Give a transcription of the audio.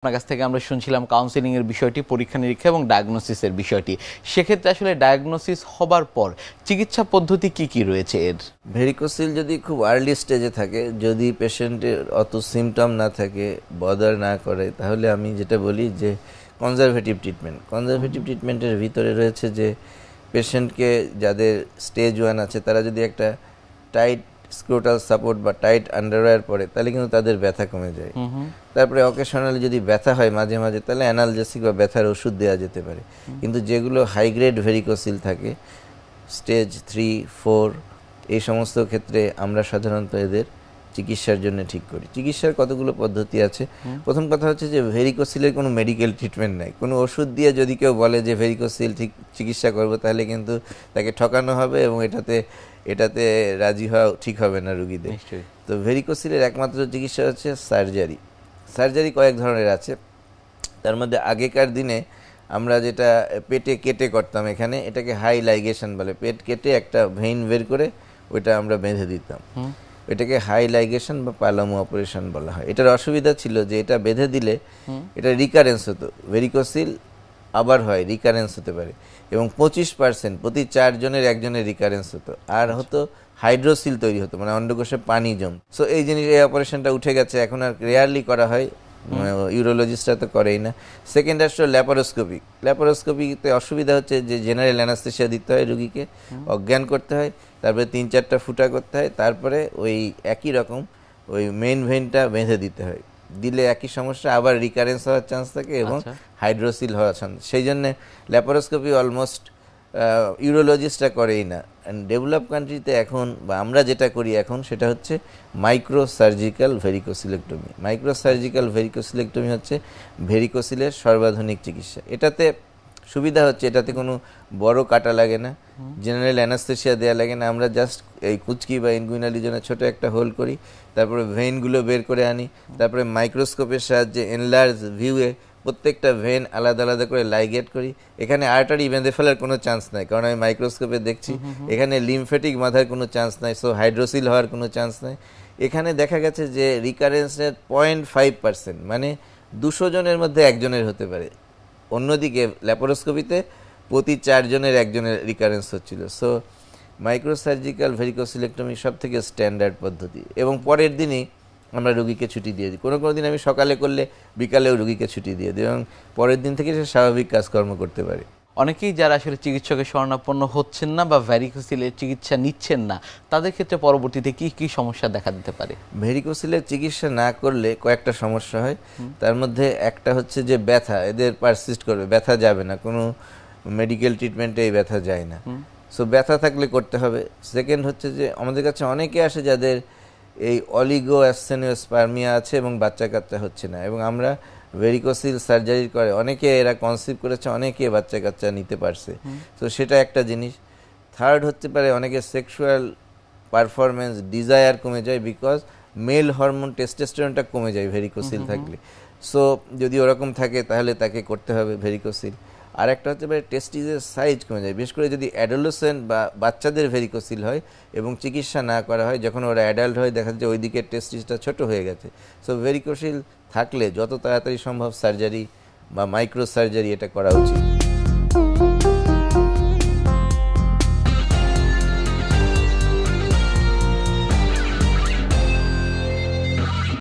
আপনার কাছ থেকে আমরা শুনছিলাম কাউন্সেলিং এর বিষয়টি, পরীক্ষা নিরীক্ষা এবং ডায়াগনোসিসের বিষয়টি। সেক্ষেত্রে আসলে ডায়াগনোসিস হবার পর চিকিৎসা পদ্ধতি কি কি রয়েছে এর? ভেরিকোসিল যদি খুব আর্লি স্টেজে থাকে, যদি পেশেন্টের অত সিমটম না থাকে, বদার না করে, তাহলে আমি যেটা বলি যে কনজারভেটিভ ট্রিটমেন্টের ভিতরে রয়েছে যে পেশেন্টকে, যাদের স্টেজ 1 আছে, তারা যদি একটা টাইট স্ক্রোটাল সাপোর্ট বা টাইট আন্ডারওয়্যার পরে, তাহলে কিন্তু তাদের ব্যথা কমে যায়। তারপরে অকেশনালি যদি ব্যথা হয় মাঝে মাঝে, তাহলে অ্যানালজেসিক বা ব্যথার ওষুধ দেওয়া যেতে পারে। কিন্তু যেগুলো হাই গ্রেড ভেরিকোসিল থাকে, স্টেজ 3, 4, এই সমস্ত ক্ষেত্রে আমরা সাধারণত এদের চিকিৎসার জন্য ঠিক করি। চিকিৎসার কতগুলো পদ্ধতি আছে। প্রথম কথা হচ্ছে যে ভেরিকোসিলের কোনো মেডিকেল ট্রিটমেন্ট নাই। কোনো ওষুধ দিয়ে যদি কেউ বলে যে ভেরিকোসিল ঠিক চিকিৎসা করবো, তাহলে কিন্তু তাকে ঠকানো হবে এবং এটাতে রাজি হওয়া ঠিক হবে না রুগীদের। তো ভেরিকোসিলের একমাত্র চিকিৎসা হচ্ছে সার্জারি কয়েক ধরনের আছে। তার মধ্যে আগেকার দিনে আমরা যেটা পেটে কেটে করতাম, এটাকে হাই লাইগেশন বলে। পেট কেটে একটা ভেইন বের করে ওইটা আমরা বেঁধে দিতাম, এটাকে হাই লাইগেশন বা পালামো অপারেশন বলা হয়। এটার অসুবিধা ছিল যে এটা বেঁধে দিলে এটা রিকারেন্স হতো, ভেরিকোসিল আবার হয়, রিকারেন্স হতে পারে, এবং 25% প্রতি 4 জনের একজনের রিকারেন্স হতো। আর হতো হাইড্রোসিল তৈরি হতো, মানে অন্ডকোষে পানি জম। সো এই অপারেশনটা উঠে গেছে, এখন আর রেয়ারলি করা হয়, ইউরোলজিস্টরা তো করেই না। সেকেন্ড আসলে ল্যাপারোস্কোপিতে অসুবিধা হচ্ছে যে জেনারেল অ্যানাস্থেসিয়া দিতে হয় রুগীকে, অজ্ঞান করতে হয়, তারপরে 3-4টা ফুটা করতে হয়, তারপরে ওই একই রকম ওই মেইন ভেইনটা বেঁধে দিতে হয়। দিলে একই সমস্যা, আবার রিকারেন্স হওয়ার চান্স থাকে এবং হাইড্রোসিল হওয়ার চান্স। সেই জন্য ল্যাপারোস্কোপি অলমোস্ট ইউরোলজিস্টরা করেই না। অ্যান্ড ডেভেলপ কান্ট্রিতে এখন, বা আমরা যেটা করি এখন, সেটা হচ্ছে মাইক্রো সার্জিক্যাল ভেরিকোসিলেক্টমি হচ্ছে ভেরিকোসিলের সর্বাধুনিক চিকিৎসা। এটাতে সুবিধা হচ্ছে, এটাতে কোনো বড় কাটা লাগে না, জেনারেল অ্যানাস্থেসিয়া দেওয়া লাগে না। আমরা জাস্ট এই কুচকি বা ইনগুইনাল রিজনে ছোটো একটা হোল করি, তারপরে ভেইনগুলো বের করে আনি, তারপরে মাইক্রোস্কোপের সাহায্যে এনলার্জ ভিউয়ে প্রত্যেকটা ভেন আলাদা আলাদা করে লাইগেট করি। এখানে আর্টারি বেঁধে ফেলার কোনো চান্স নাই, কারণ আমি মাইক্রোস্কোপে দেখছি। এখানে লিমফেটিক বাঁধার কোনো চান্স নাই, সো হাইড্রোসিল হওয়ার কোনো চান্স নাই। এখানে দেখা গেছে যে রিকারেন্সের 0.5%, মানে 200 জনের মধ্যে একজনের হতে পারে। অন্যদিকে ল্যাপারোস্কোপিতে প্রতি 4 জনের একজনের রিকারেন্স হচ্ছিল। সো মাইক্রোসার্জিক্যাল ভেরিকোসিলেক্টমি সব থেকে স্ট্যান্ডার্ড পদ্ধতি, এবং পরের দিনই আমরা রুগীকে ছুটি দিয়ে দিই। কোনো দিন আমি সকালে করলে বিকালেও রুগীকে ছুটি দিয়ে দিই, এবং পরের দিন থেকে সে স্বাভাবিক কাজকর্ম করতে পারে। অনেকেই যারা আসলে চিকিৎসকের শরণাপন্ন হচ্ছেন না বা ভ্যারিকোসিলের চিকিৎসা নিচ্ছেন না, তাদের ক্ষেত্রে পরবর্তীতে কি কি সমস্যা দেখা দিতে পারে? ভেরিকোসিলের চিকিৎসা না করলে কয়েকটা সমস্যা হয়। তার মধ্যে একটা হচ্ছে যে ব্যথা, এদের পারসিস্ট করবে, ব্যথা যাবে না, কোনো মেডিকেল ট্রিটমেন্টে এই ব্যথা যায় না। সো ব্যথা থাকলে করতে হবে। সেকেন্ড হচ্ছে যে আমাদের কাছে অনেকে আসে যাদের এই অলিগো অ্যাসথেনিওস্পার্মিয়া আছে এবং বাচ্চা কাচ্চা হচ্ছে না, এবং আমরা ভেরিকোসিল সার্জারি করে অনেকে এরা কনসিভ করেছে, অনেকে বাচ্চা কাচ্চা নিতে পারছে। তো সেটা একটা জিনিস। থার্ড হতে পারে অনেকে সেক্সুয়াল পারফরমেন্স, ডিজায়ার কমে যায়, বিকজ মেল হরমোন টেস্টোস্টেরনটা কমে যায় ভেরিকোসিল থাকলে। সো যদি ওরকম থাকে তাহলে তাকে করতে হবে ভেরিকোসিল। আর একটা হচ্ছে টেস্টিসের সাইজ কমে যায়, বিশেষ করে যদি অ্যাডোলেসেন্ট বা বাচ্চাদের ভেরিকোসিল হয় এবং চিকিৎসা না করা হয়, যখন ওরা অ্যাডাল্ট হয় দেখা যাচ্ছে ওই দিকের টেস্টিসটা ছোট হয়ে গেছে। সো ভেরিকোসিল থাকলে যত তাড়াতাড়ি সম্ভব সার্জারি বা মাইক্রো সার্জারি এটা করা উচিত।